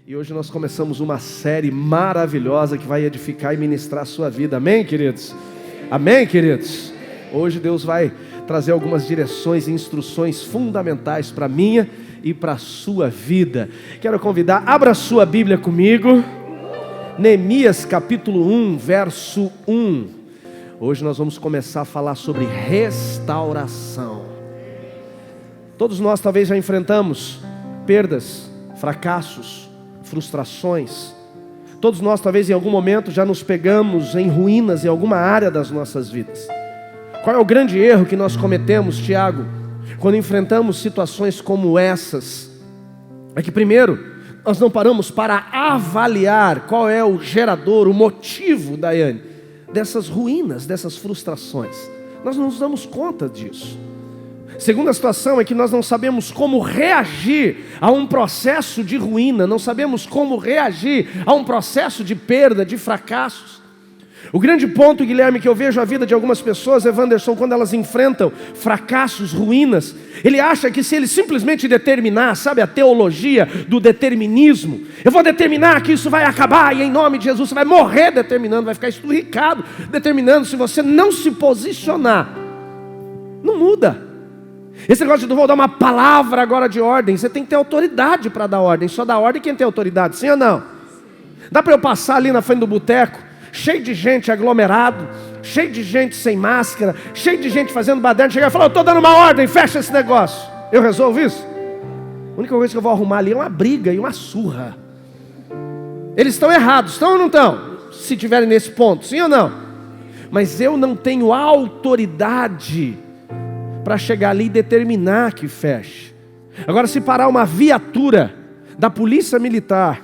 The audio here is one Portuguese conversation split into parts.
E hoje nós começamos uma série maravilhosa que vai edificar e ministrar a sua vida. Amém, queridos? Amém, queridos? Hoje Deus vai trazer algumas direções e instruções fundamentais para a minha e para a sua vida. Quero convidar, abra a sua Bíblia comigo. Neemias capítulo 1, verso 1. Hoje nós vamos começar a falar sobre restauração. Todos nós talvez já enfrentamos perdas, fracassos, frustrações. Todos nós talvez em algum momento já nos pegamos em ruínas em alguma área das nossas vidas. Qual é o grande erro que nós cometemos, Tiago, quando enfrentamos situações como essas? É que primeiro, nós não paramos para avaliar qual é o gerador, o motivo, Daiane, dessas ruínas, dessas frustrações. Nós não nos damos conta disso. Segunda situação é que nós não sabemos como reagir a um processo de ruína, não sabemos como reagir a um processo de perda, de fracassos. O grande ponto, Guilherme, que eu vejo a vida de algumas pessoas, Evanderson, quando elas enfrentam fracassos, ruínas, ele acha que se ele simplesmente determinar, sabe, a teologia do determinismo, eu vou determinar que isso vai acabar e em nome de Jesus você vai morrer determinando, vai ficar esturricado determinando. Se você não se posicionar, não muda. Esse negócio de vou dar uma palavra agora de ordem, você tem que ter autoridade para dar ordem. Só dá ordem quem tem autoridade, sim ou não? Dá para eu passar ali na frente do boteco, cheio de gente aglomerado, cheio de gente sem máscara, cheio de gente fazendo baderna, chegar e falar, eu estou dando uma ordem, fecha esse negócio. Eu resolvo isso? A única coisa que eu vou arrumar ali é uma briga e uma surra. Eles estão errados, estão ou não estão? Se tiverem nesse ponto, sim ou não? Mas eu não tenho autoridade para chegar ali e determinar que feche. Agora, se parar uma viatura da polícia militar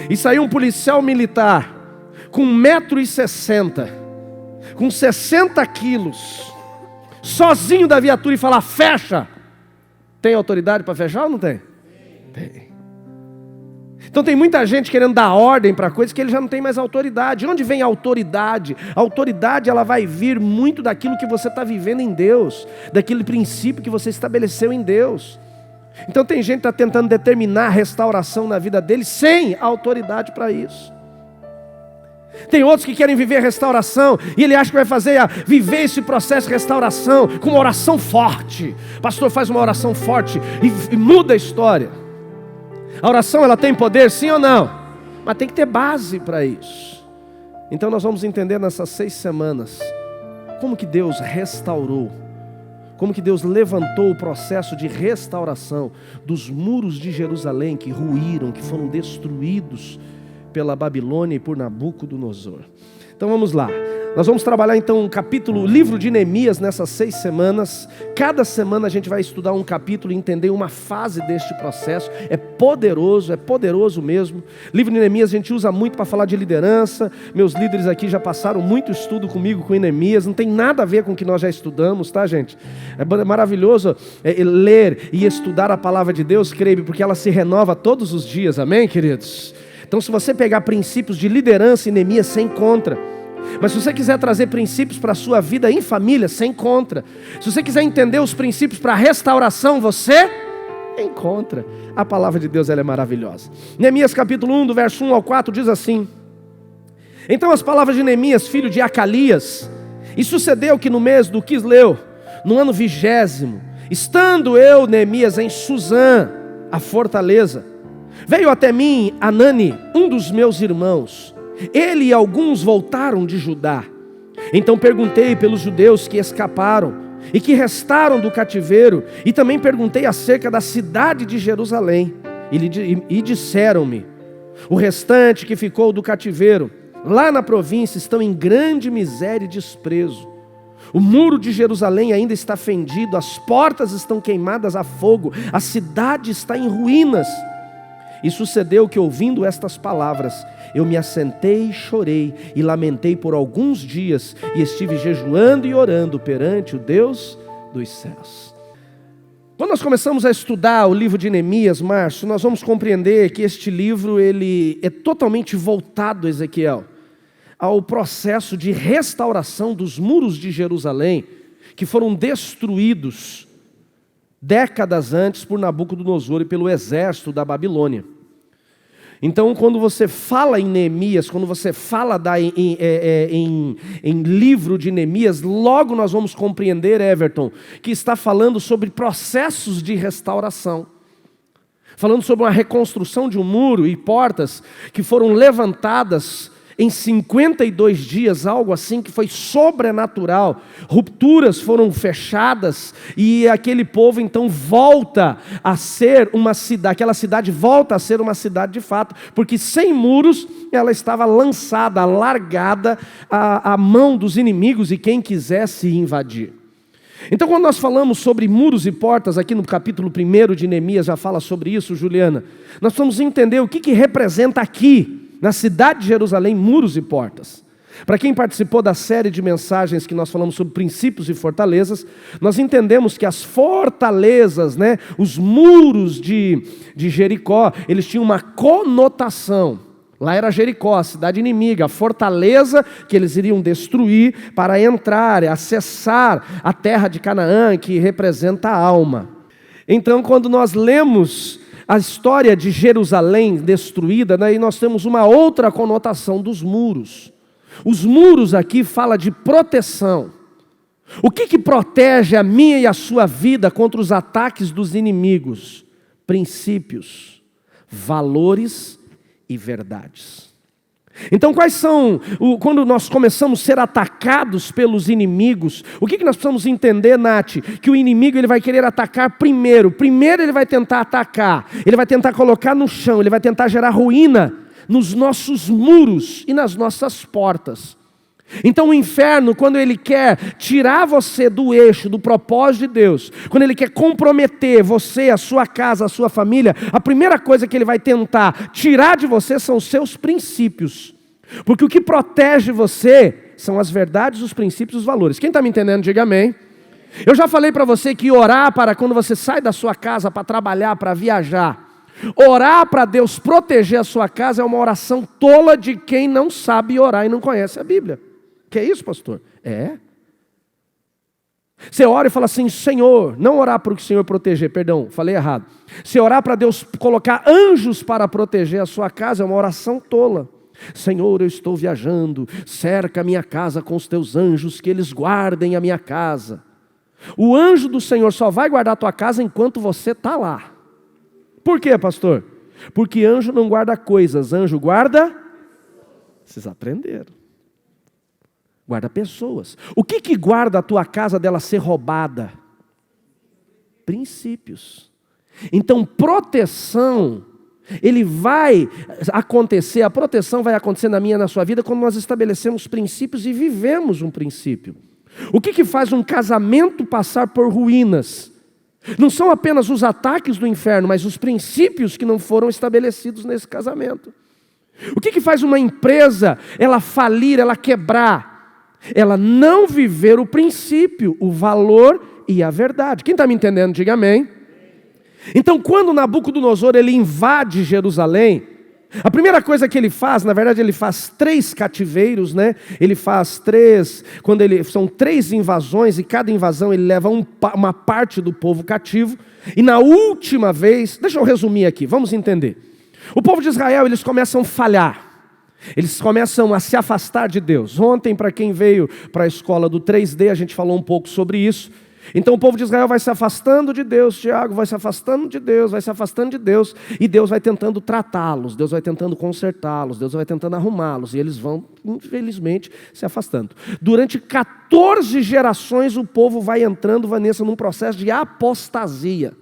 e sair um policial militar com 1,60 m, com 60 quilos, sozinho da viatura e falar fecha, tem autoridade para fechar ou não tem? Tem. Então tem muita gente querendo dar ordem para coisas que ele já não tem mais autoridade. De onde vem a autoridade? A autoridade, ela vai vir muito daquilo que você está vivendo em Deus, daquele princípio que você estabeleceu em Deus. Então tem gente que está tentando determinar a restauração na vida dele sem autoridade para isso. Tem outros que querem viver a restauração e ele acha que vai viver esse processo de restauração com uma oração forte. O pastor faz uma oração forte e muda a história. A oração, ela tem poder, sim ou não? Mas tem que ter base para isso. Então nós vamos entender nessas 6 semanas como que Deus restaurou, como que Deus levantou o processo de restauração dos muros de Jerusalém que ruíram, que foram destruídos pela Babilônia e por Nabucodonosor. Então vamos lá. Nós vamos trabalhar então o livro de Neemias nessas 6 semanas. Cada semana a gente vai estudar um capítulo e entender uma fase deste processo. É poderoso mesmo. O livro de Neemias a gente usa muito para falar de liderança. Meus líderes aqui já passaram muito estudo comigo com Neemias. Não tem nada a ver com o que nós já estudamos, tá, gente? É maravilhoso ler e estudar a palavra de Deus, creio, porque ela se renova todos os dias, amém, queridos? Então se você pegar princípios de liderança em Neemias, você encontra. Mas se você quiser trazer princípios para a sua vida em família, você encontra. Se você quiser entender os princípios para a restauração, você encontra. A palavra de Deus, ela é maravilhosa. Neemias capítulo 1, do verso 1 ao 4, diz assim: Então as palavras de Neemias, filho de Acalias, e sucedeu que no mês do Quisleu, no ano 20º, estando eu, Neemias, em Suzã, a fortaleza, veio até mim Anani, um dos meus irmãos. Ele e alguns voltaram de Judá. Então perguntei pelos judeus que escaparam e que restaram do cativeiro, e também perguntei acerca da cidade de Jerusalém. E disseram-me: o restante que ficou do cativeiro, lá na província, estão em grande miséria e desprezo. O muro de Jerusalém ainda está fendido, as portas estão queimadas a fogo, a cidade está em ruínas. E sucedeu que, ouvindo estas palavras, eu me assentei e chorei e lamentei por alguns dias, e estive jejuando e orando perante o Deus dos céus. Quando nós começamos a estudar o livro de Neemias, Márcio, nós vamos compreender que este livro ele é totalmente voltado, Ezequiel, ao processo de restauração dos muros de Jerusalém, que foram destruídos décadas antes por Nabucodonosor e pelo exército da Babilônia. Então, quando você fala em Neemias, quando você fala em livro de Neemias, logo nós vamos compreender, Everton, que está falando sobre processos de restauração. Falando sobre uma reconstrução de um muro e portas que foram levantadas em 52 dias, algo assim que foi sobrenatural. Rupturas foram fechadas e aquele povo então volta a ser uma cidade, aquela cidade volta a ser uma cidade de fato, porque sem muros ela estava lançada, largada à mão dos inimigos e quem quisesse invadir. Então, quando nós falamos sobre muros e portas, aqui no capítulo 1 de Neemias já fala sobre isso, Juliana, nós vamos entender o que representa aqui, na cidade de Jerusalém, muros e portas. Para quem participou da série de mensagens que nós falamos sobre princípios e fortalezas, nós entendemos que as fortalezas, os muros de Jericó, eles tinham uma conotação. Lá era Jericó, a cidade inimiga, a fortaleza que eles iriam destruir para entrar, acessar a terra de Canaã, que representa a alma. Então, quando nós lemos a história de Jerusalém destruída, daí nós temos uma outra conotação dos muros. Os muros aqui falam de proteção. O que protege a minha e a sua vida contra os ataques dos inimigos? Princípios, valores e verdades. Então quais são, quando nós começamos a ser atacados pelos inimigos, o que nós precisamos entender, Nath? Que o inimigo ele vai querer atacar primeiro ele vai tentar atacar, ele vai tentar colocar no chão, ele vai tentar gerar ruína nos nossos muros e nas nossas portas. Então o inferno, quando ele quer tirar você do eixo, do propósito de Deus, quando ele quer comprometer você, a sua casa, a sua família, a primeira coisa que ele vai tentar tirar de você são os seus princípios. Porque o que protege você são as verdades, os princípios e os valores. Quem está me entendendo, diga amém. Eu já falei para você que orar para quando você sai da sua casa para trabalhar, para viajar, orar para Deus proteger a sua casa é uma oração tola de quem não sabe orar e não conhece a Bíblia. Que é isso, pastor? É. Você ora e fala assim, Senhor, não orar para o Senhor proteger, perdão, falei errado. Você orar para Deus colocar anjos para proteger a sua casa é uma oração tola. Senhor, eu estou viajando, cerca a minha casa com os teus anjos, que eles guardem a minha casa. O anjo do Senhor só vai guardar a tua casa enquanto você está lá. Por quê, pastor? Porque anjo não guarda coisas, anjo guarda, vocês aprenderam. Guarda pessoas. O que guarda a tua casa dela ser roubada? Princípios. Então, proteção, a proteção vai acontecer na minha e na sua vida quando nós estabelecemos princípios e vivemos um princípio. O que faz um casamento passar por ruínas? Não são apenas os ataques do inferno, mas os princípios que não foram estabelecidos nesse casamento. O que faz uma empresa, ela falir, ela quebrar? Ela não viver o princípio, o valor e a verdade. Quem está me entendendo, diga amém. Então, quando Nabucodonosor ele invade Jerusalém, a primeira coisa que ele faz, na verdade ele faz 3 cativeiros, Ele faz 3, são 3 invasões e cada invasão ele leva uma parte do povo cativo. E na última vez, deixa eu resumir aqui, vamos entender. O povo de Israel, eles começam a falhar. Eles começam a se afastar de Deus. Ontem, para quem veio para a escola do 3D, a gente falou um pouco sobre isso. Então o povo de Israel vai se afastando de Deus, Tiago, vai se afastando de Deus, vai se afastando de Deus, e Deus vai tentando tratá-los, Deus vai tentando consertá-los, Deus vai tentando arrumá-los, e eles vão, infelizmente, se afastando. Durante 14 gerações o povo vai entrando, Vanessa, num processo de apostasia,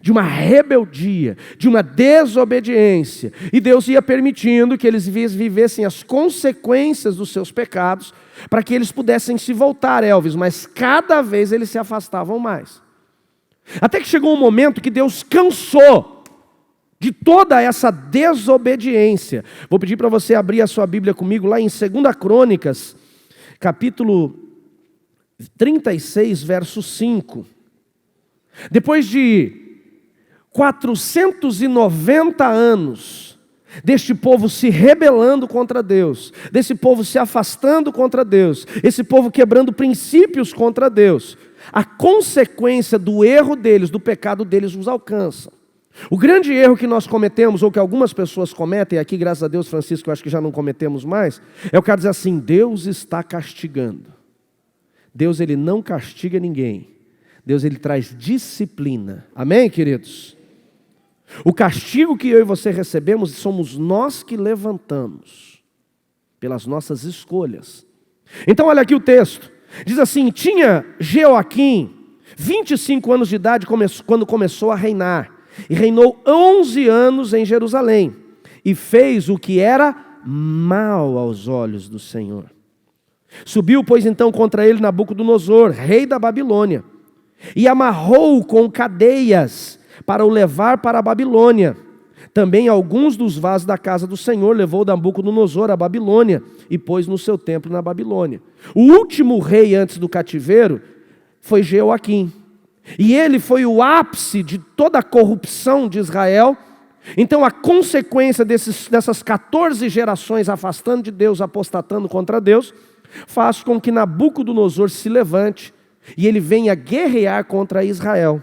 de uma rebeldia, de uma desobediência, e Deus ia permitindo que eles vivessem as consequências dos seus pecados, para que eles pudessem se voltar, Elvis, mas cada vez eles se afastavam mais. Até que chegou um momento que Deus cansou de toda essa desobediência. Vou pedir para você abrir a sua Bíblia comigo lá em 2 Crônicas, capítulo 36, verso 5. Depois de 490 anos deste povo se rebelando contra Deus, desse povo se afastando contra Deus, esse povo quebrando princípios contra Deus, a consequência do erro deles, do pecado deles os alcança. O grande erro que nós cometemos, ou que algumas pessoas cometem, aqui graças a Deus, Francisco, eu acho que já não cometemos mais, é o cara dizer assim: Deus está castigando. Deus, ele não castiga ninguém. Deus, ele traz disciplina. Amém, queridos? O castigo que eu e você recebemos, somos nós que levantamos, pelas nossas escolhas. Então olha aqui o texto, diz assim: tinha Jeoaquim 25 anos de idade quando começou a reinar, e reinou 11 anos em Jerusalém, e fez o que era mal aos olhos do Senhor. Subiu, pois, então contra ele Nabucodonosor, rei da Babilônia, e amarrou-o com cadeias para o levar para a Babilônia. Também alguns dos vasos da casa do Senhor levou Nabucodonosor à Babilônia e pôs no seu templo na Babilônia. O último rei antes do cativeiro foi Jeoaquim. E ele foi o ápice de toda a corrupção de Israel. Então a consequência dessas 14 gerações afastando de Deus, apostatando contra Deus, faz com que Nabucodonosor se levante e ele venha guerrear contra Israel.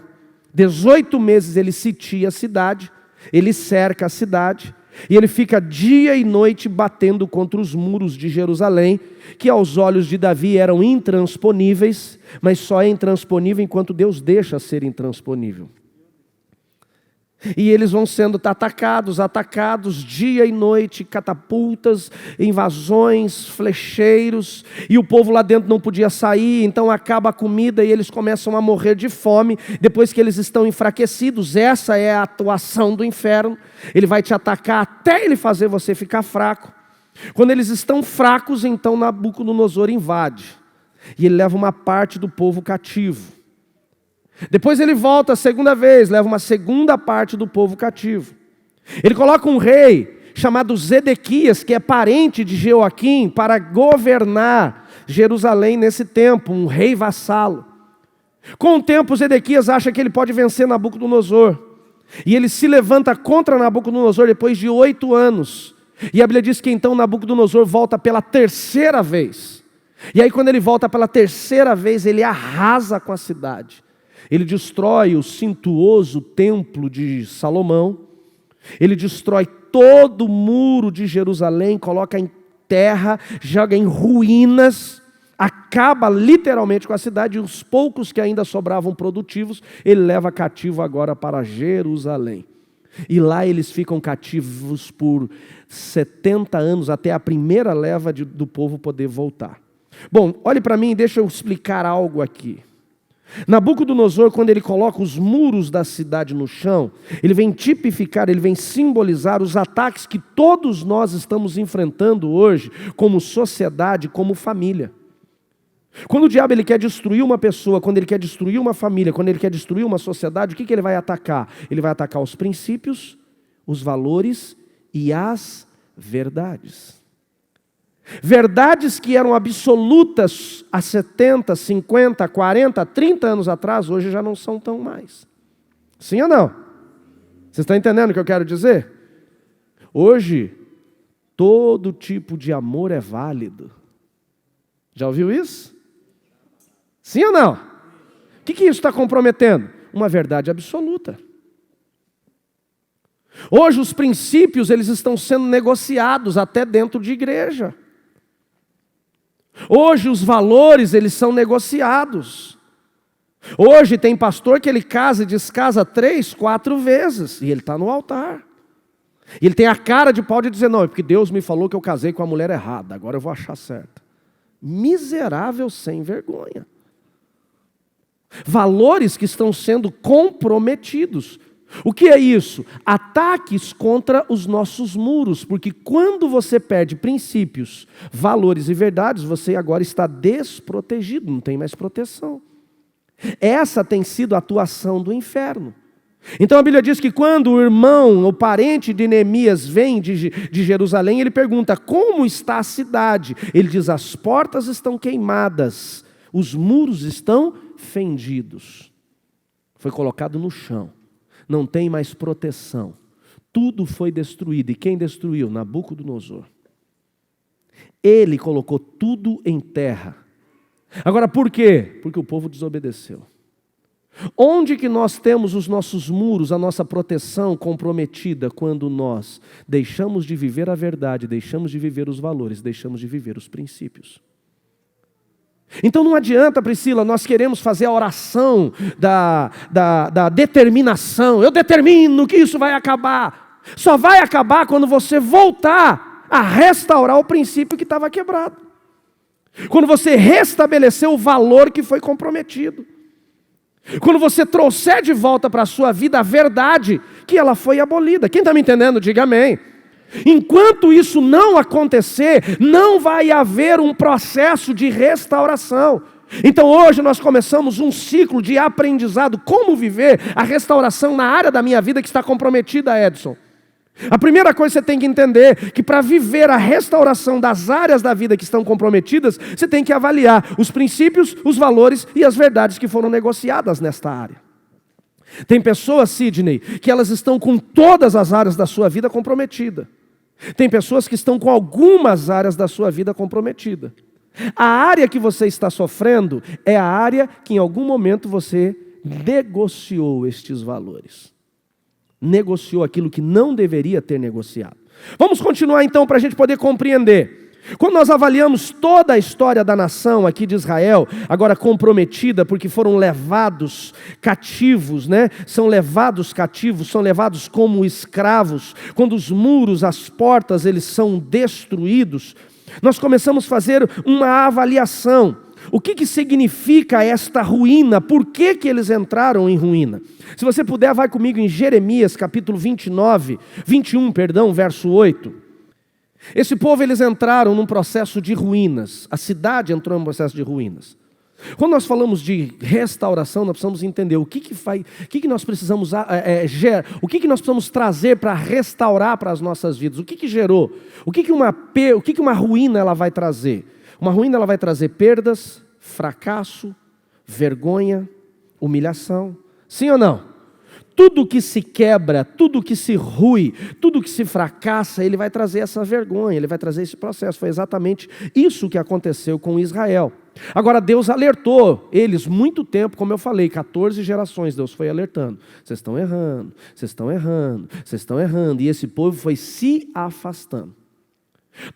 18 meses ele sitia a cidade, ele cerca a cidade, e ele fica dia e noite batendo contra os muros de Jerusalém, que aos olhos de Davi eram intransponíveis, mas só é intransponível enquanto Deus deixa ser intransponível. E eles vão sendo atacados dia e noite, catapultas, invasões, flecheiros, e o povo lá dentro não podia sair, então acaba a comida e eles começam a morrer de fome, depois que eles estão enfraquecidos. Essa é a atuação do inferno, ele vai te atacar até ele fazer você ficar fraco. Quando eles estão fracos, então Nabucodonosor invade, e ele leva uma parte do povo cativo. Depois ele volta a segunda vez, leva uma segunda parte do povo cativo. Ele coloca um rei chamado Zedequias, que é parente de Jeoaquim, para governar Jerusalém nesse tempo, um rei vassalo. Com o tempo, Zedequias acha que ele pode vencer Nabucodonosor, e ele se levanta contra Nabucodonosor depois de 8 anos. E a Bíblia diz que então Nabucodonosor volta pela terceira vez. E aí quando ele volta pela terceira vez, ele arrasa com a cidade. Ele destrói o suntuoso templo de Salomão, ele destrói todo o muro de Jerusalém, coloca em terra, joga em ruínas, acaba literalmente com a cidade, e os poucos que ainda sobravam produtivos, ele leva cativo agora para Jerusalém. E lá eles ficam cativos por 70 anos, até a primeira leva do povo poder voltar. Bom, olhe para mim e deixa eu explicar algo aqui. Nabucodonosor, quando ele coloca os muros da cidade no chão, ele vem tipificar, ele vem simbolizar os ataques que todos nós estamos enfrentando hoje, como sociedade, como família. Quando o diabo ele quer destruir uma pessoa, quando ele quer destruir uma família, quando ele quer destruir uma sociedade, o que ele vai atacar? Ele vai atacar os princípios, os valores e as verdades. Verdades que eram absolutas há 70, 50, 40, 30 anos atrás, hoje já não são tão mais. Sim ou não? Vocês estão entendendo o que eu quero dizer? Hoje, todo tipo de amor é válido. Já ouviu isso? Sim ou não? O que isso está comprometendo? Uma verdade absoluta. Hoje os princípios eles estão sendo negociados até dentro de igreja. Hoje os valores eles são negociados. Hoje tem pastor que ele casa e descasa 3, 4 vezes e ele está no altar. E ele tem a cara de pau de dizer: não, é porque Deus me falou que eu casei com a mulher errada, agora eu vou achar certa. Miserável sem vergonha. Valores que estão sendo comprometidos. O que é isso? Ataques contra os nossos muros, porque quando você perde princípios, valores e verdades, você agora está desprotegido, não tem mais proteção. Essa tem sido a atuação do inferno. Então a Bíblia diz que quando o irmão, o parente de Neemias vem de Jerusalém, ele pergunta: como está a cidade? Ele diz: as portas estão queimadas, os muros estão fendidos. Foi colocado no chão. Não tem mais proteção. Tudo foi destruído. E quem destruiu? Nabucodonosor. Ele colocou tudo em terra. Agora por quê? Porque o povo desobedeceu. Onde que nós temos os nossos muros, a nossa proteção comprometida quando nós deixamos de viver a verdade, deixamos de viver os valores, deixamos de viver os princípios? Então não adianta, Priscila, nós queremos fazer a oração da determinação. Eu determino que isso vai acabar. Só vai acabar quando você voltar a restaurar o princípio que estava quebrado. Quando você restabelecer o valor que foi comprometido. Quando você trouxer de volta para a sua vida a verdade que ela foi abolida. Quem está me entendendo, diga amém. Enquanto isso não acontecer, não vai haver um processo de restauração. Então hoje nós começamos um ciclo de aprendizado, como viver a restauração na área da minha vida que está comprometida, Edson. A primeira coisa que você tem que entender, que para viver a restauração das áreas da vida que estão comprometidas, você tem que avaliar os princípios, os valores e as verdades que foram negociadas nesta área. Tem pessoas, Sidney, que elas estão com todas as áreas da sua vida comprometidas. Tem pessoas que estão com algumas áreas da sua vida comprometidas. A área que você está sofrendo é a área que em algum momento você negociou estes valores. Negociou aquilo que não deveria ter negociado. Vamos continuar então para a gente poder compreender. Quando nós avaliamos toda a história da nação aqui de Israel, agora comprometida porque foram levados cativos, né? São levados cativos, são levados como escravos. Quando os muros, as portas, eles são destruídos, nós começamos a fazer uma avaliação. O que significa esta ruína? Por que eles entraram em ruína? Se você puder, vai comigo em Jeremias capítulo 21, verso 8. Esse povo, eles entraram num processo de ruínas. A cidade entrou num processo de ruínas. Quando nós falamos de restauração, nós precisamos entender o que nós precisamos o que nós precisamos trazer para restaurar para as nossas vidas. O que gerou? O que uma ruína ela vai trazer? Uma ruína ela vai trazer perdas, fracasso, vergonha, humilhação. Sim ou não? Tudo que se quebra, tudo que se rui, tudo que se fracassa, ele vai trazer essa vergonha, ele vai trazer esse processo. Foi exatamente isso que aconteceu com Israel. Agora Deus alertou eles muito tempo, como eu falei, 14 gerações Deus foi alertando. Vocês estão errando, vocês estão errando, vocês estão errando. E esse povo foi se afastando.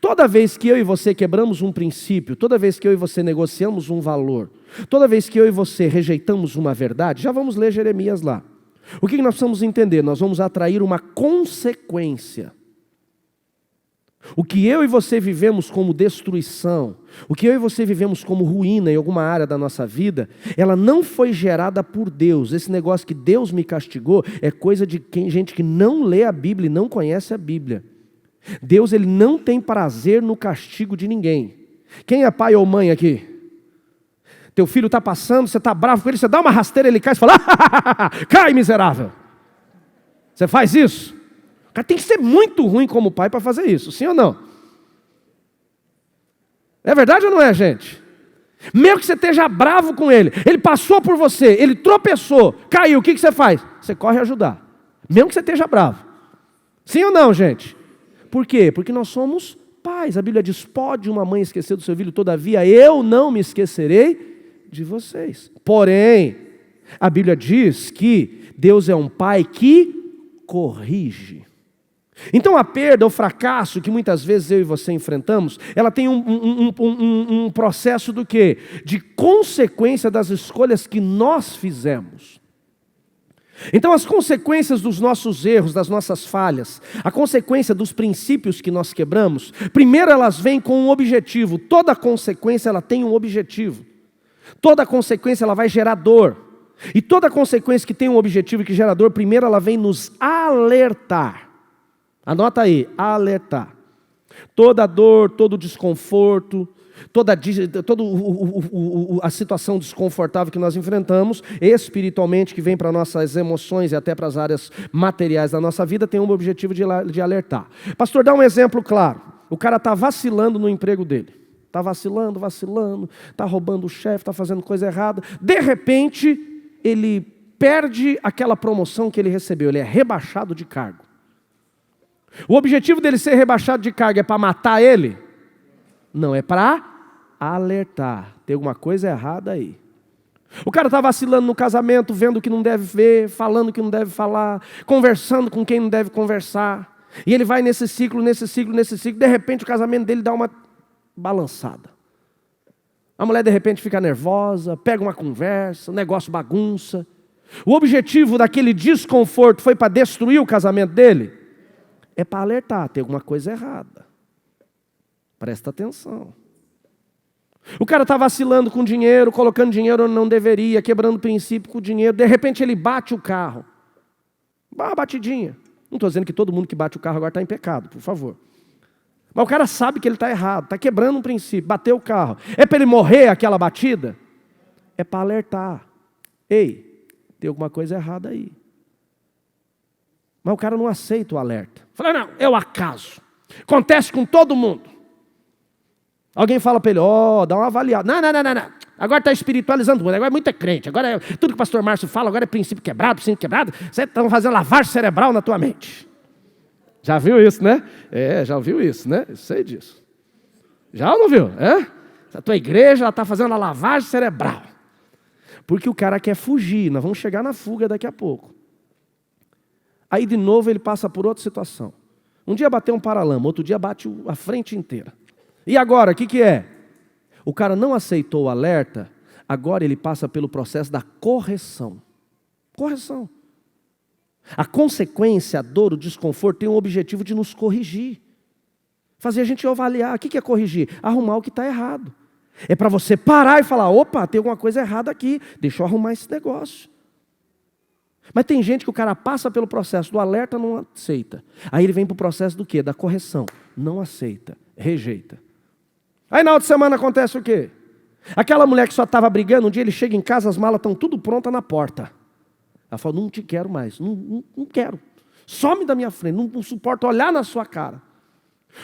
Toda vez que eu e você quebramos um princípio, toda vez que eu e você negociamos um valor, toda vez que eu e você rejeitamos uma verdade, já vamos ler Jeremias lá. O que nós precisamos entender? Nós vamos atrair uma consequência. O que eu e você vivemos como destruição, o que eu e você vivemos como ruína em alguma área da nossa vida, ela não foi gerada por Deus. Esse negócio que Deus me castigou é coisa de gente que não lê a Bíblia e não conhece a Bíblia. Deus, ele não tem prazer no castigo de ninguém. Quem é pai ou mãe aqui? Teu filho está passando, você está bravo com ele, você dá uma rasteira, ele cai e fala, cai miserável. Você faz isso? O cara tem que ser muito ruim como pai para fazer isso, sim ou não? É verdade ou não é, gente? Mesmo que você esteja bravo com ele, ele passou por você, ele tropeçou, caiu, o que você faz? Você corre ajudar, mesmo que você esteja bravo. Sim ou não, gente? Por quê? Porque nós somos pais. A Bíblia diz, pode uma mãe esquecer do seu filho, todavia eu não me esquecerei de vocês. Porém, a Bíblia diz que Deus é um pai que corrige. Então a perda, o fracasso que muitas vezes eu e você enfrentamos, ela tem um processo do quê? De consequência das escolhas que nós fizemos. Então as consequências dos nossos erros, das nossas falhas, a consequência dos princípios que nós quebramos, primeiro elas vêm com um objetivo. Toda consequência ela tem um objetivo. Toda consequência ela vai gerar dor. E toda consequência que tem um objetivo e que gera dor, primeiro ela vem nos alertar. Anota aí, alertar. Toda dor, todo desconforto, toda a situação desconfortável que nós enfrentamos, espiritualmente, que vem para nossas emoções e até para as áreas materiais da nossa vida, tem um objetivo de alertar. Pastor, dá um exemplo claro. O cara está vacilando no emprego dele. Está vacilando, está roubando o chefe, está fazendo coisa errada. De repente, ele perde aquela promoção que ele recebeu, ele é rebaixado de cargo. O objetivo dele ser rebaixado de cargo é para matar ele? Não, é para alertar. Tem alguma coisa errada aí. O cara está vacilando no casamento, vendo o que não deve ver, falando o que não deve falar, conversando com quem não deve conversar. E ele vai nesse ciclo, de repente o casamento dele dá uma balançada. A mulher de repente fica nervosa, pega uma conversa, o negócio bagunça. O objetivo daquele desconforto foi para destruir o casamento dele? É para alertar, tem alguma coisa errada. Presta atenção. O cara está vacilando com dinheiro, colocando dinheiro onde não deveria, quebrando o princípio com o dinheiro. De repente ele bate o carro. Uma batidinha. Não estou dizendo que todo mundo que bate o carro agora está em pecado, por favor. Mas o cara sabe que ele está errado, está quebrando um princípio, bateu o carro. É para ele morrer aquela batida? É para alertar. Ei, tem alguma coisa errada aí. Mas o cara não aceita o alerta. Fala, não, é o acaso. Acontece com todo mundo. Alguém fala para ele, dá uma avaliada. Não. Agora está espiritualizando tudo, agora é muito crente. Agora é, tudo que o pastor Márcio fala, agora é princípio quebrado. Você está fazendo lavagem cerebral na tua mente. Já viu isso, né? Já ouviu isso, né? Eu sei disso. Já ou não viu? A tua igreja está fazendo a lavagem cerebral. Porque o cara quer fugir, nós vamos chegar na fuga daqui a pouco. Aí de novo ele passa por outra situação. Um dia bateu um paralama, outro dia bate a frente inteira. E agora, o que é? O cara não aceitou o alerta, agora ele passa pelo processo da correção. Correção. A consequência, a dor, o desconforto tem o objetivo de nos corrigir. Fazer a gente avaliar. O que é corrigir? Arrumar o que está errado. É para você parar e falar, opa, tem alguma coisa errada aqui, deixa eu arrumar esse negócio. Mas tem gente que o cara passa pelo processo do alerta, não aceita. Aí ele vem para o processo do quê? Da correção. Não aceita, rejeita. Aí na outra semana acontece o quê? Aquela mulher que só estava brigando, um dia ele chega em casa, as malas estão tudo prontas na porta. Ela fala, não te quero mais, não quero. Some da minha frente, não suporto olhar na sua cara.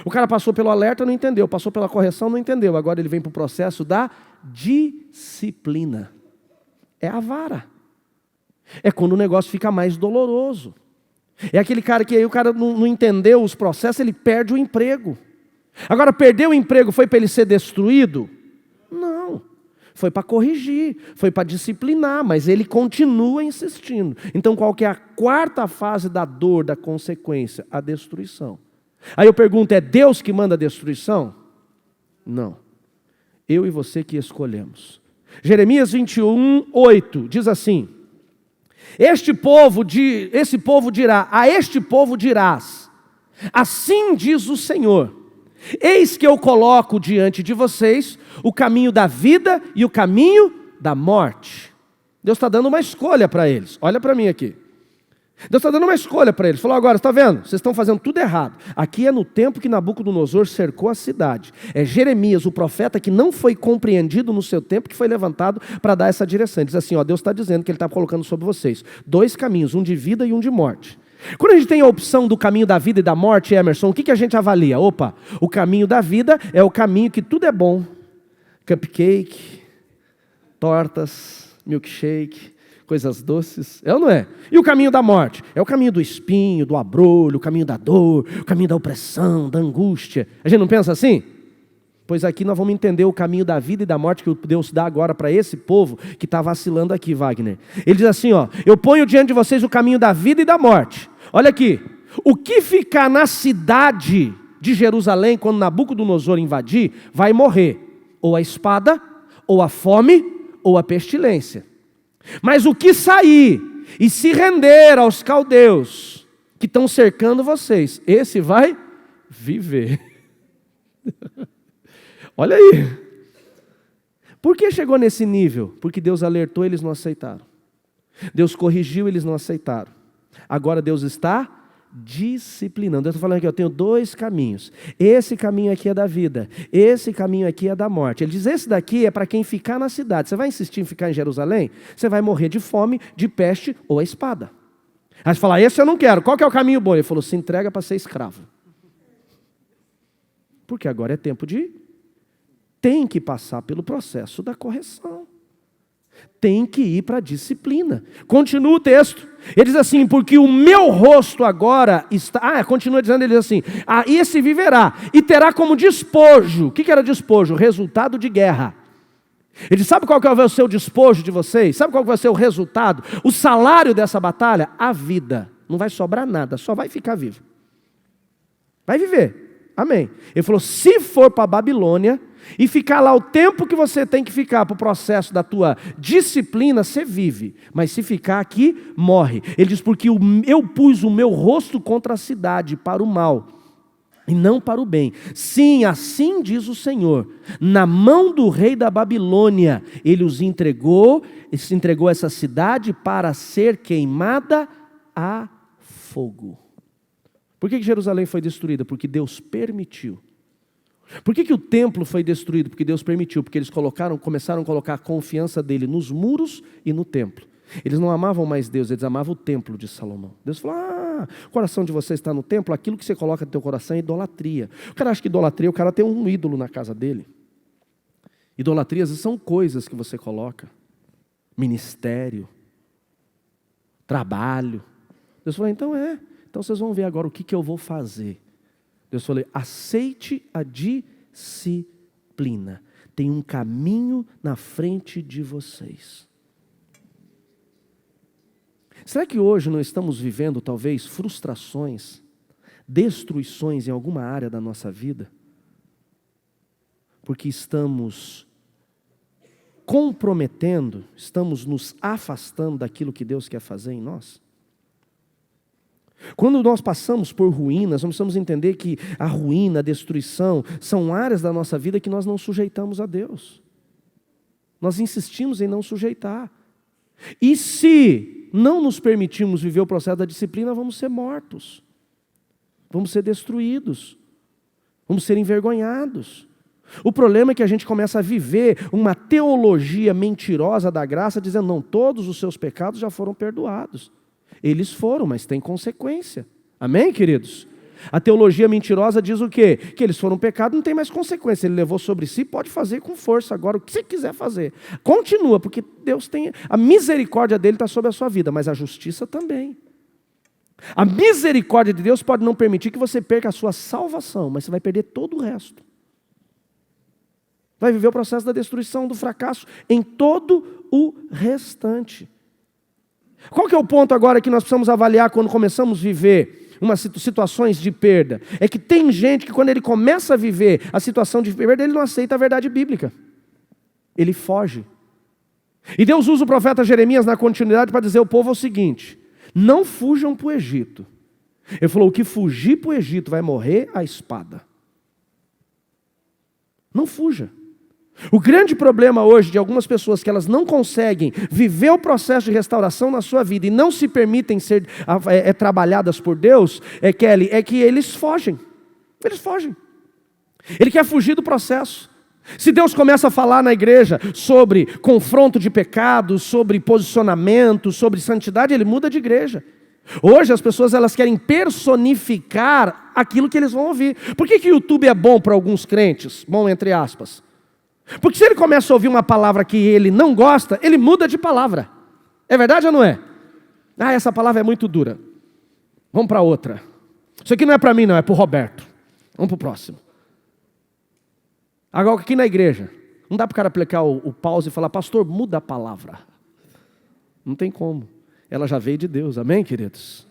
O cara passou pelo alerta, não entendeu. Passou pela correção, não entendeu. Agora ele vem para o processo da disciplina. É a vara. É quando o negócio fica mais doloroso. É aquele cara que aí o cara não entendeu os processos, ele perde o emprego. Agora, perder o emprego foi para ele ser destruído? Não. Foi para corrigir, foi para disciplinar, mas ele continua insistindo. Então, qual que é a quarta fase da dor, da consequência? A destruição. Aí eu pergunto, é Deus que manda a destruição? Não. Eu e você que escolhemos. Jeremias 21, 8, diz assim, esse povo dirá, a este povo dirás, assim diz o Senhor, eis que eu coloco diante de vocês o caminho da vida e o caminho da morte. Deus está dando uma escolha para eles. Olha para mim aqui. Deus está dando uma escolha para eles. Falou, agora, está vendo? Vocês estão fazendo tudo errado. Aqui é no tempo que Nabucodonosor cercou a cidade. É Jeremias, o profeta que não foi compreendido no seu tempo, que foi levantado para dar essa direção. Ele diz assim, Deus está dizendo que Ele está colocando sobre vocês dois caminhos, um de vida e um de morte. Quando a gente tem a opção do caminho da vida e da morte, Emerson, o que a gente avalia? Opa, o caminho da vida é o caminho que tudo é bom. Cupcake, tortas, milkshake, coisas doces, é ou não é? E o caminho da morte? É o caminho do espinho, do abrolho, o caminho da dor, o caminho da opressão, da angústia. A gente não pensa assim? Pois aqui nós vamos entender o caminho da vida e da morte que Deus dá agora para esse povo que está vacilando aqui, Wagner. Ele diz assim, eu ponho diante de vocês o caminho da vida e da morte. Olha aqui, o que ficar na cidade de Jerusalém quando Nabucodonosor invadir, vai morrer. Ou a espada, ou a fome, ou a pestilência. Mas o que sair e se render aos caldeus que estão cercando vocês, esse vai viver. Olha aí. Por que chegou nesse nível? Porque Deus alertou, eles não aceitaram. Deus corrigiu, eles não aceitaram. Agora Deus está disciplinando. Eu estou falando aqui, eu tenho dois caminhos. Esse caminho aqui é da vida, esse caminho aqui é da morte. Ele diz, esse daqui é para quem ficar na cidade. Você vai insistir em ficar em Jerusalém? Você vai morrer de fome, de peste ou a espada. Aí você fala, esse eu não quero. Qual que é o caminho bom? Ele falou, se entrega para ser escravo. Porque agora é tempo tem que passar pelo processo da correção. Tem que ir para a disciplina. Continua o texto. Ele diz assim, porque o meu rosto agora está... continua dizendo, ele diz assim, esse viverá e terá como despojo. O que era despojo? Resultado de guerra. Ele diz, sabe qual que vai ser o seu despojo de vocês? Sabe qual que vai ser o resultado? O salário dessa batalha? A vida. Não vai sobrar nada, só vai ficar vivo. Vai viver. Amém. Ele falou, se for para a Babilônia e ficar lá o tempo que você tem que ficar para o processo da tua disciplina, você vive. Mas se ficar aqui, morre. Ele diz, porque eu pus o meu rosto contra a cidade para o mal e não para o bem. Sim, assim diz o Senhor, na mão do rei da Babilônia, ele entregou essa cidade para ser queimada a fogo. Por que Jerusalém foi destruída? Porque Deus permitiu. Por que o templo foi destruído? Porque Deus permitiu, porque eles começaram a colocar a confiança dele nos muros e no templo. Eles não amavam mais Deus, eles amavam o templo de Salomão. Deus falou, o coração de vocês está no templo, aquilo que você coloca no teu coração é idolatria. O cara acha que idolatria, o cara tem um ídolo na casa dele. Idolatrias são coisas que você coloca. Ministério, trabalho. Deus falou, então vocês vão ver agora o que eu vou fazer. Deus falou, aceite a disciplina. Tem um caminho na frente de vocês. Será que hoje nós estamos vivendo talvez frustrações, destruições em alguma área da nossa vida? Porque estamos comprometendo, estamos nos afastando daquilo que Deus quer fazer em nós? Quando nós passamos por ruínas, nós precisamos entender que a ruína, a destruição, são áreas da nossa vida que nós não sujeitamos a Deus. Nós insistimos em não sujeitar. E se não nos permitirmos viver o processo da disciplina, vamos ser mortos. Vamos ser destruídos. Vamos ser envergonhados. O problema é que a gente começa a viver uma teologia mentirosa da graça, dizendo, não, todos os seus pecados já foram perdoados. Eles foram, mas tem consequência. Amém, queridos? A teologia mentirosa diz o quê? Que eles foram pecados, não tem mais consequência. Ele levou sobre si, pode fazer com força agora o que você quiser fazer. Continua, porque Deus tem... A misericórdia dele está sobre a sua vida, mas a justiça também. A misericórdia de Deus pode não permitir que você perca a sua salvação, mas você vai perder todo o resto. Vai viver o processo da destruição, do fracasso em todo o restante. Qual que é o ponto agora que nós precisamos avaliar quando começamos a viver situações de perda? É que tem gente que quando ele começa a viver a situação de perda, ele não aceita a verdade bíblica. Ele foge. E Deus usa o profeta Jeremias na continuidade para dizer ao povo o seguinte, não fujam para o Egito. Ele falou, o que fugir para o Egito vai morrer à espada. Não fuja. O grande problema hoje de algumas pessoas que elas não conseguem viver o processo de restauração na sua vida e não se permitem ser trabalhadas por Deus, Kelly, é que eles fogem. Eles fogem. Ele quer fugir do processo. Se Deus começa a falar na igreja sobre confronto de pecados, sobre posicionamento, sobre santidade, ele muda de igreja. Hoje as pessoas elas querem personificar aquilo que eles vão ouvir. Por que o YouTube é bom para alguns crentes? Bom, entre aspas. Porque se ele começa a ouvir uma palavra que ele não gosta, ele muda de palavra. É verdade ou não é? Essa palavra é muito dura. Vamos para outra. Isso aqui não é para mim não, é para o Roberto. Vamos para o próximo. Agora aqui na igreja, não dá para o cara aplicar o pause e falar, pastor, muda a palavra. Não tem como. Ela já veio de Deus, amém, queridos?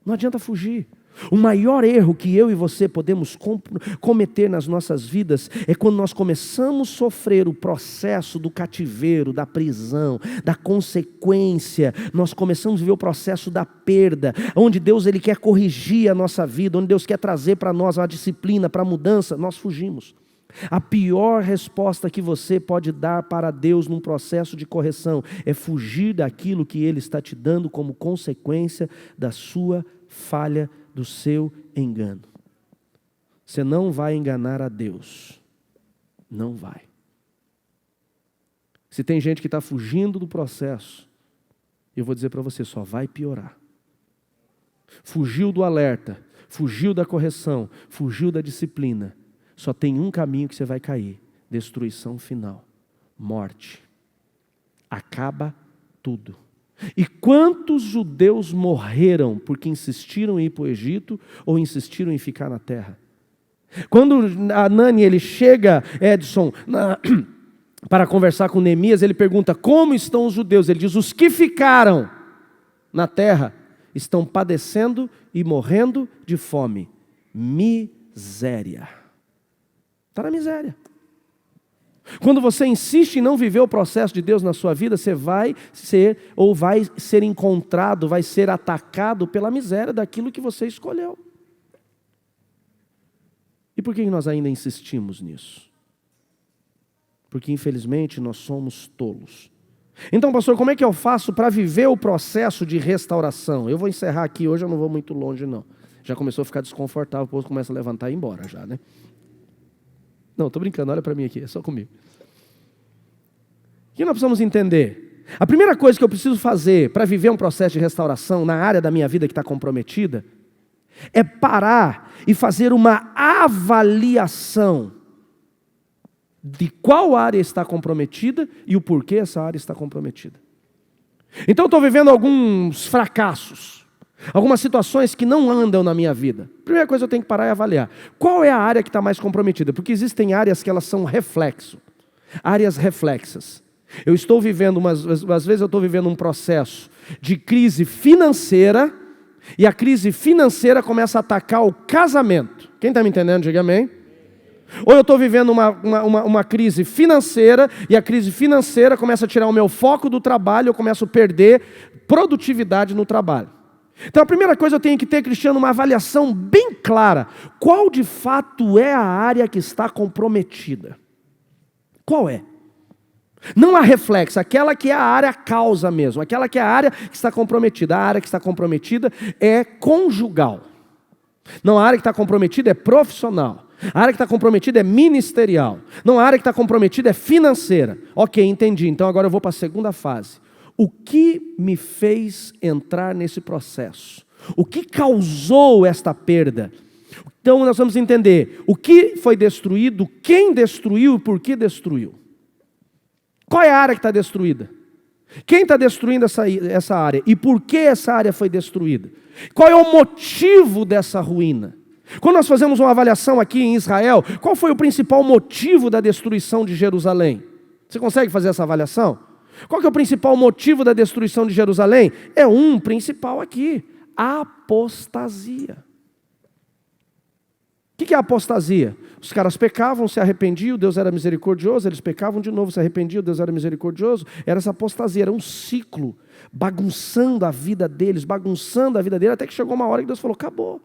Não adianta fugir. O maior erro que eu e você podemos cometer nas nossas vidas é quando nós começamos a sofrer o processo do cativeiro, da prisão, da consequência. Nós começamos a ver o processo da perda, onde Deus ele quer corrigir a nossa vida, onde Deus quer trazer para nós uma disciplina, para a mudança, nós fugimos. A pior resposta que você pode dar para Deus num processo de correção é fugir daquilo que Ele está te dando como consequência da sua falha, do seu engano. Você não vai enganar a Deus. Não vai. Se tem gente que está fugindo do processo, eu vou dizer para você, só vai piorar. Fugiu do alerta, fugiu da correção, fugiu da disciplina. Só tem um caminho que você vai cair. Destruição final. Morte. Acaba tudo. E quantos judeus morreram porque insistiram em ir para o Egito ou insistiram em ficar na terra? Quando Anani ele chega, Edson, para conversar com Neemias, ele pergunta: como estão os judeus? Ele diz: os que ficaram na terra estão padecendo e morrendo de fome. Miséria. Está na miséria. Quando você insiste em não viver o processo de Deus na sua vida, você vai ser encontrado, vai ser atacado pela miséria daquilo que você escolheu. E por que nós ainda insistimos nisso? Porque infelizmente nós somos tolos. Então, pastor, como é que eu faço para viver o processo de restauração? Eu vou encerrar aqui, hoje eu não vou muito longe não. Já começou a ficar desconfortável, o povo começa a levantar e ir embora já, né? Não, estou brincando, olha para mim aqui, é só comigo. O que nós precisamos entender? A primeira coisa que eu preciso fazer para viver um processo de restauração na área da minha vida que está comprometida é parar e fazer uma avaliação de qual área está comprometida e o porquê essa área está comprometida. Então eu estou vivendo alguns fracassos, algumas situações que não andam na minha vida. Primeira coisa eu tenho que parar e avaliar. Qual é a área que está mais comprometida? Porque existem áreas que elas são reflexo, áreas reflexas. Eu estou vivendo, às vezes eu estou vivendo um processo de crise financeira, e a crise financeira começa a atacar o casamento. Quem está me entendendo, diga amém. Ou eu estou vivendo uma crise financeira, e a crise financeira começa a tirar o meu foco do trabalho, eu começo a perder produtividade no trabalho. Então a primeira coisa eu tenho que ter, Cristiano, uma avaliação bem clara. Qual de fato é a área que está comprometida? Qual é? Não a reflexo, aquela que é a área causa mesmo, aquela que é a área que está comprometida. A área que está comprometida é conjugal. Não, a área que está comprometida é profissional. A área que está comprometida é ministerial. Não, a área que está comprometida é financeira. Ok, entendi. Então agora eu vou para a segunda fase. O que me fez entrar nesse processo? O que causou esta perda? Então nós vamos entender o que foi destruído, quem destruiu e por que destruiu. Qual é a área que está destruída? Quem está destruindo essa área? E por que essa área foi destruída? Qual é o motivo dessa ruína? Quando nós fazemos uma avaliação aqui em Israel, qual foi o principal motivo da destruição de Jerusalém? Você consegue fazer essa avaliação? Qual que é o principal motivo da destruição de Jerusalém? É um principal aqui: apostasia. O que é apostasia? Os caras pecavam, se arrependiam, Deus era misericordioso, eles pecavam de novo, se arrependiam, Deus era misericordioso. Era essa apostasia, era um ciclo, bagunçando a vida deles, até que chegou uma hora que Deus falou: acabou.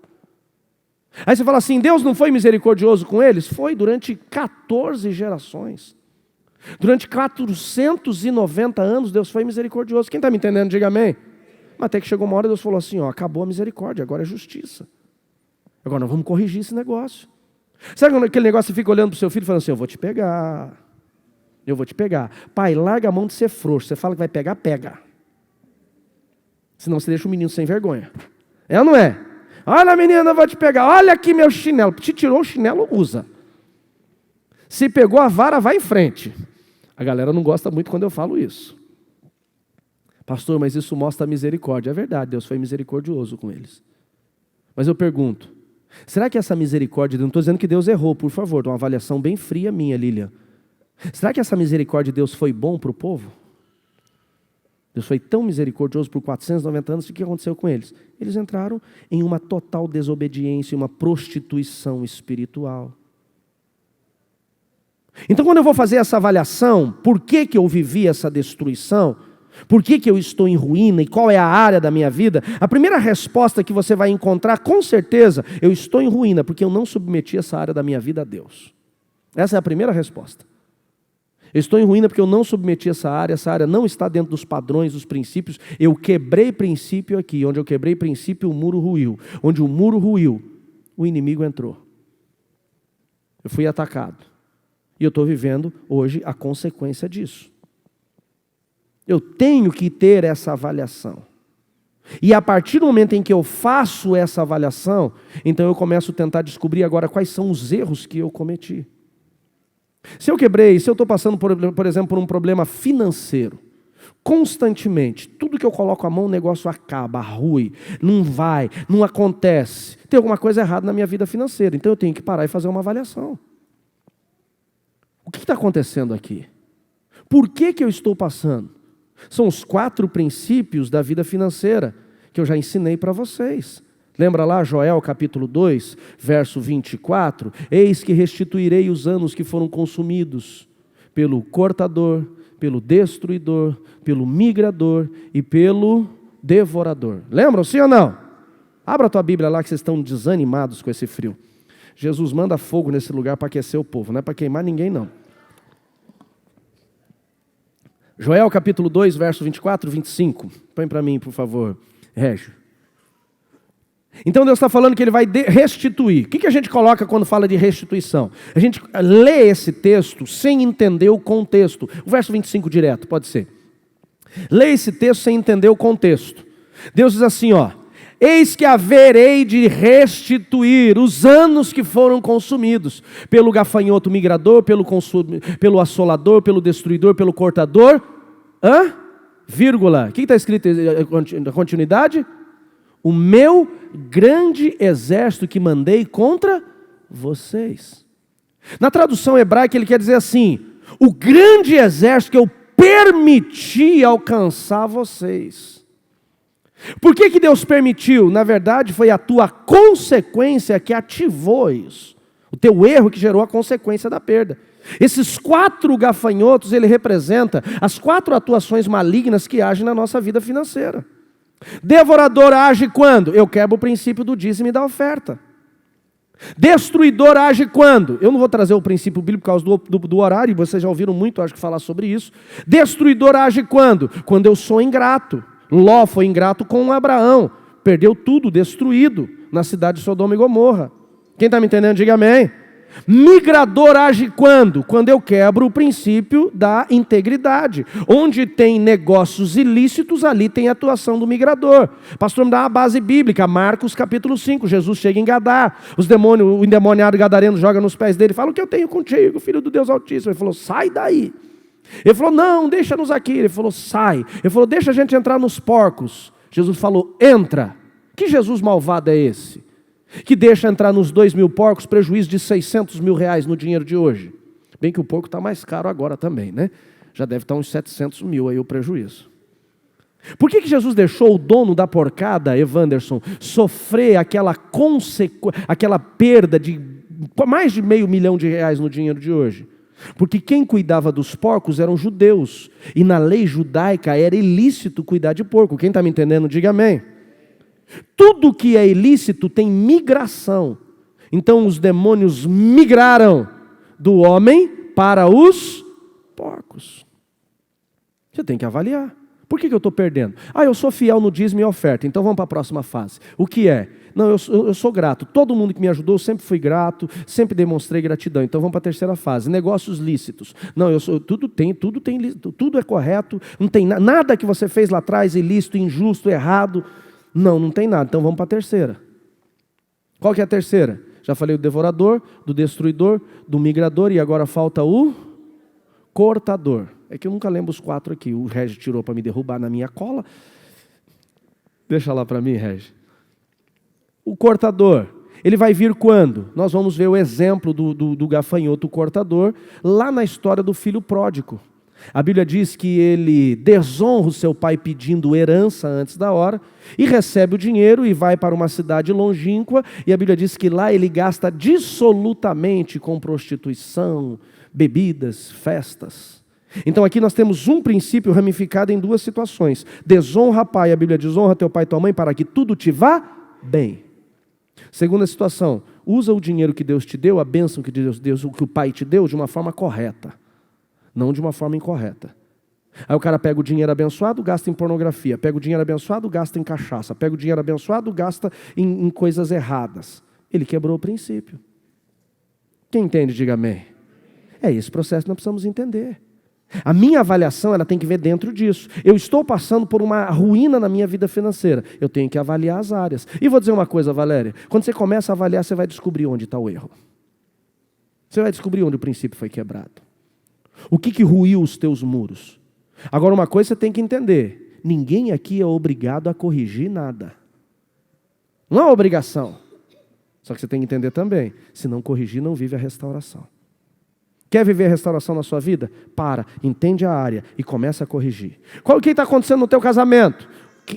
Aí você fala assim: Deus não foi misericordioso com eles? Foi durante 14 gerações. Durante 490 anos Deus foi misericordioso. Quem está me entendendo, diga amém. Mas até que chegou uma hora e Deus falou assim: ó, acabou a misericórdia, agora é justiça. Agora nós vamos corrigir esse negócio. Sabe quando aquele negócio você fica olhando para o seu filho e falando assim: eu vou te pegar. Eu vou te pegar. Pai, larga a mão de ser frouxo. Você fala que vai pegar, pega. Senão você deixa o menino sem vergonha. É ou não é? Olha, menina, eu vou te pegar. Olha aqui meu chinelo. Te tirou o chinelo, usa. Se pegou a vara, vai em frente. A galera não gosta muito quando eu falo isso. Pastor, mas isso mostra a misericórdia. É verdade, Deus foi misericordioso com eles. Mas eu pergunto, será que essa misericórdia, não estou dizendo que Deus errou, por favor, uma avaliação bem fria minha, Lilian. Será que essa misericórdia de Deus foi bom para o povo? Deus foi tão misericordioso por 490 anos, o que aconteceu com eles? Eles entraram em uma total desobediência, uma prostituição espiritual. Então quando eu vou fazer essa avaliação, por que eu vivi essa destruição? Por que eu estou em ruína e qual é a área da minha vida? A primeira resposta que você vai encontrar, com certeza, eu estou em ruína porque eu não submeti essa área da minha vida a Deus. Essa é a primeira resposta. Eu estou em ruína porque eu não submeti essa área não está dentro dos padrões, dos princípios. Eu quebrei princípio aqui, onde eu quebrei princípio o muro ruiu. Onde o muro ruiu, o inimigo entrou. Eu fui atacado. E eu estou vivendo hoje a consequência disso. Eu tenho que ter essa avaliação. E a partir do momento em que eu faço essa avaliação, então eu começo a tentar descobrir agora quais são os erros que eu cometi. Se eu estou passando, por exemplo, por um problema financeiro, constantemente, tudo que eu coloco a mão, o negócio acaba, rui, não vai, não acontece. Tem alguma coisa errada na minha vida financeira, então eu tenho que parar e fazer uma avaliação. O que está acontecendo aqui? Por que eu estou passando? São os 4 princípios da vida financeira que eu já ensinei para vocês. Lembra lá Joel capítulo 2, verso 24? Eis que restituirei os anos que foram consumidos pelo cortador, pelo destruidor, pelo migrador e pelo devorador. Lembram, sim ou não? Abra a tua Bíblia lá que vocês estão desanimados com esse frio. Jesus manda fogo nesse lugar para aquecer o povo, não é para queimar ninguém não. Joel capítulo 2, verso 24 e 25. Põe para mim, por favor, Régio. Então Deus está falando que Ele vai restituir. O que a gente coloca quando fala de restituição? A gente lê esse texto sem entender o contexto. O verso 25 direto, pode ser. Lê esse texto sem entender o contexto. Deus diz assim, ó. Eis que haverei de restituir os anos que foram consumidos pelo gafanhoto migrador, pelo assolador, pelo destruidor, pelo cortador. Vírgula. O que está escrito na continuidade? O meu grande exército que mandei contra vocês. Na tradução hebraica ele quer dizer assim, o grande exército que eu permiti alcançar vocês. Por que Deus permitiu? Na verdade foi a tua consequência que ativou isso. O teu erro que gerou a consequência da perda. Esses 4 gafanhotos, ele representa as 4 atuações malignas que agem na nossa vida financeira. Devorador age quando? Eu quebro o princípio do dízimo e da oferta. Destruidor age quando? Eu não vou trazer o princípio bíblico por causa do horário, vocês já ouviram muito, acho que falar sobre isso. Destruidor age quando? Quando eu sou ingrato. Ló foi ingrato com Abraão, perdeu tudo, destruído na cidade de Sodoma e Gomorra. Quem está me entendendo, diga amém. Migrador age quando? Quando eu quebro o princípio da integridade. Onde tem negócios ilícitos, ali tem a atuação do migrador. Pastor, me dá uma base bíblica, Marcos capítulo 5, Jesus chega em Gadá, o endemoniado gadareno joga nos pés dele, fala, o que eu tenho contigo, filho do Deus Altíssimo? Ele falou, sai daí. Ele falou, não, deixa-nos aqui. Ele falou, sai. Ele falou, deixa a gente entrar nos porcos. Jesus falou, entra. Que Jesus malvado é esse? Que deixa entrar nos 2.000 porcos, prejuízo de 600 mil reais no dinheiro de hoje. Bem que o porco está mais caro agora também, né? Já deve estar uns 700 mil aí o prejuízo. Por que Jesus deixou o dono da porcada, Evanderson, sofrer aquela perda de mais de R$500 mil no dinheiro de hoje? Porque quem cuidava dos porcos eram judeus. E na lei judaica era ilícito cuidar de porco. Quem está me entendendo, diga amém. Tudo que é ilícito tem migração. Então os demônios migraram do homem para os porcos. Você tem que avaliar. Por que eu estou perdendo? Eu sou fiel no dízimo e oferta. Então vamos para a próxima fase. O que é? Não, eu sou grato. Todo mundo que me ajudou, eu sempre fui grato, sempre demonstrei gratidão. Então vamos para a terceira fase. Negócios lícitos. Não, tudo é correto. Não tem nada que você fez lá atrás ilícito, injusto, errado. Não tem nada. Então vamos para a terceira. Qual que é a terceira? Já falei do devorador, do destruidor, do migrador e agora falta o cortador. É que eu nunca lembro os 4 aqui. O Regi tirou para me derrubar na minha cola. Deixa lá para mim, Regi. O cortador, ele vai vir quando? Nós vamos ver o exemplo do gafanhoto cortador lá na história do filho pródigo. A Bíblia diz que ele desonra o seu pai pedindo herança antes da hora e recebe o dinheiro e vai para uma cidade longínqua e a Bíblia diz que lá ele gasta dissolutamente com prostituição, bebidas, festas. Então aqui nós temos um princípio ramificado em 2 situações. Desonra pai, a Bíblia diz, honra teu pai e tua mãe para que tudo te vá bem. Segunda situação, usa o dinheiro que Deus te deu, a bênção que Deus deu, o que o pai te deu, de uma forma correta. Não de uma forma incorreta. Aí o cara pega o dinheiro abençoado, gasta em pornografia. Pega o dinheiro abençoado, gasta em cachaça. Pega o dinheiro abençoado, gasta em coisas erradas. Ele quebrou o princípio. Quem entende, diga amém. É esse processo que nós precisamos entender. A minha avaliação, ela tem que ver dentro disso. Eu estou passando por uma ruína na minha vida financeira. Eu tenho que avaliar as áreas. E vou dizer uma coisa, Valéria. Quando você começa a avaliar, você vai descobrir onde está o erro. Você vai descobrir onde o princípio foi quebrado. O que ruiu os teus muros? Agora uma coisa você tem que entender. Ninguém aqui é obrigado a corrigir nada. Não é uma obrigação. Só que você tem que entender também. Se não corrigir, não vive a restauração. Quer viver a restauração na sua vida? Entende a área e começa a corrigir. O que está acontecendo no teu casamento?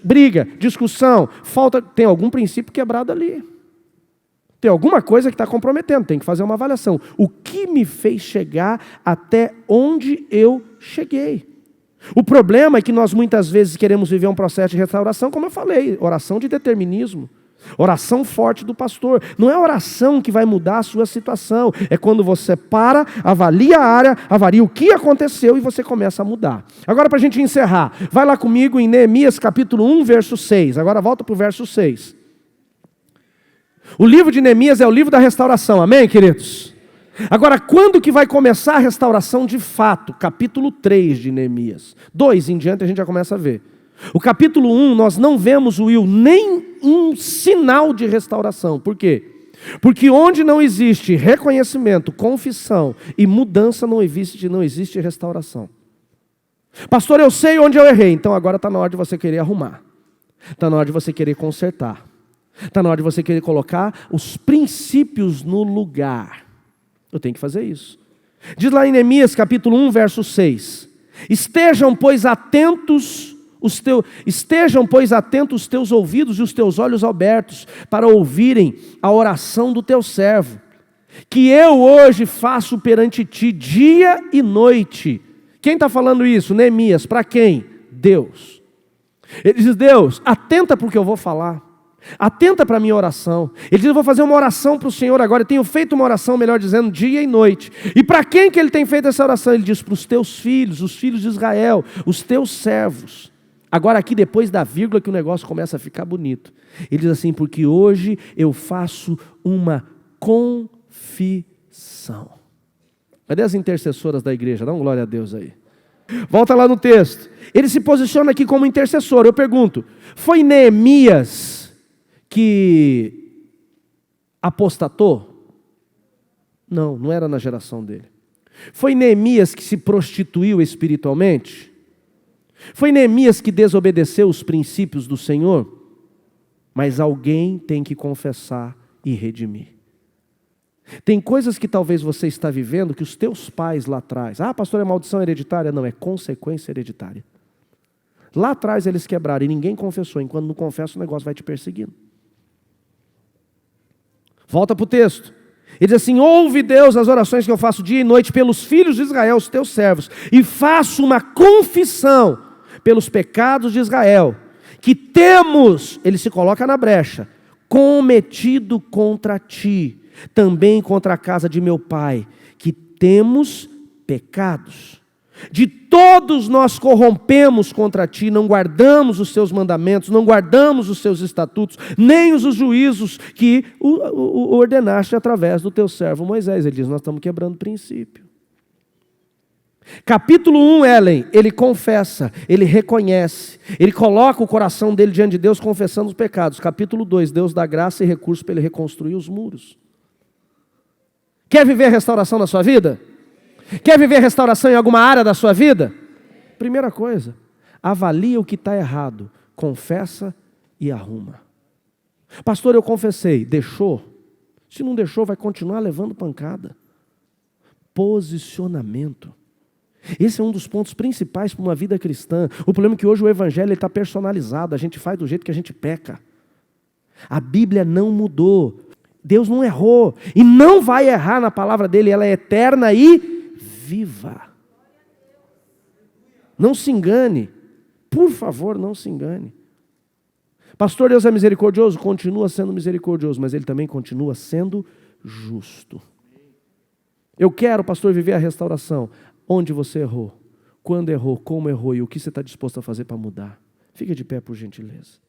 Briga, discussão, tem algum princípio quebrado ali. Tem alguma coisa que está comprometendo, tem que fazer uma avaliação. O que me fez chegar até onde eu cheguei? O problema é que nós muitas vezes queremos viver um processo de restauração, como eu falei, oração de determinismo. Oração forte do pastor. Não é oração que vai mudar a sua situação. É quando você avalia a área, avalia o que aconteceu e você começa a mudar. Agora, para a gente encerrar, vai lá comigo em Neemias capítulo 1, verso 6. Agora volta para o verso 6. O livro de Neemias é o livro da restauração, amém, queridos? Agora, quando que vai começar a restauração de fato? Capítulo 3 de Neemias. 2 em diante a gente já começa a ver. O capítulo 1, nós não vemos, Will, nem um sinal de restauração. Por quê? Porque onde não existe reconhecimento, confissão e mudança, não existe restauração. Pastor, eu sei onde eu errei. Então agora está na hora de você querer arrumar. Está na hora de você querer consertar. Está na hora de você querer colocar os princípios no lugar. Eu tenho que fazer isso. Diz lá em Neemias capítulo 1, verso 6. Estejam, pois, atentos os teus ouvidos e os teus olhos abertos para ouvirem a oração do teu servo, que eu hoje faço perante ti dia e noite. Quem está falando isso? Neemias. Para quem? Deus. Ele diz, Deus, atenta para o que eu vou falar. Atenta para a minha oração. Ele diz, eu vou fazer uma oração para o Senhor agora. Eu tenho feito uma oração, melhor dizendo, dia e noite. E para quem que ele tem feito essa oração? Ele diz, para os teus filhos, os filhos de Israel, os teus servos. Agora aqui depois da vírgula que o negócio começa a ficar bonito. Ele diz assim, porque hoje eu faço uma confissão. Cadê as intercessoras da igreja? Dá uma glória a Deus aí. Volta lá no texto. Ele se posiciona aqui como intercessor. Eu pergunto, foi Neemias que apostatou? Não, não era na geração dele. Foi Neemias que se prostituiu espiritualmente? Foi Neemias que desobedeceu os princípios do Senhor? Mas alguém tem que confessar e redimir. Tem coisas que talvez você está vivendo que os teus pais lá atrás... pastor, é maldição hereditária? Não, é consequência hereditária. Lá atrás eles quebraram e ninguém confessou. Enquanto não confessa, o negócio vai te perseguindo. Volta para o texto. Ele diz assim, ouve Deus as orações que eu faço dia e noite pelos filhos de Israel, os teus servos, e faço uma confissão pelos pecados de Israel, que temos, ele se coloca na brecha, cometido contra ti, também contra a casa de meu pai, que temos pecados. De todos nós corrompemos contra ti, não guardamos os teus mandamentos, não guardamos os teus estatutos, nem os juízos que ordenaste através do teu servo Moisés. Ele diz, nós estamos quebrando princípio. Capítulo 1, Ellen, ele confessa, ele reconhece, ele coloca o coração dele diante de Deus confessando os pecados. Capítulo 2, Deus dá graça e recurso para ele reconstruir os muros. Quer viver restauração na sua vida? Quer viver restauração em alguma área da sua vida? Primeira coisa, avalia o que está errado, confessa e arruma. Pastor, eu confessei, deixou? Se não deixou, vai continuar levando pancada. Posicionamento. Esse é um dos pontos principais para uma vida cristã. O problema é que hoje o evangelho está personalizado, a gente faz do jeito que a gente peca. A Bíblia não mudou, Deus não errou, e não vai errar na palavra dele, ela é eterna e viva. Não se engane, por favor, não se engane. Pastor, Deus é misericordioso? Continua sendo misericordioso, mas Ele também continua sendo justo. Eu quero, pastor, viver a restauração. Onde você errou? Quando errou? Como errou? E o que você está disposto a fazer para mudar? Fique de pé, por gentileza.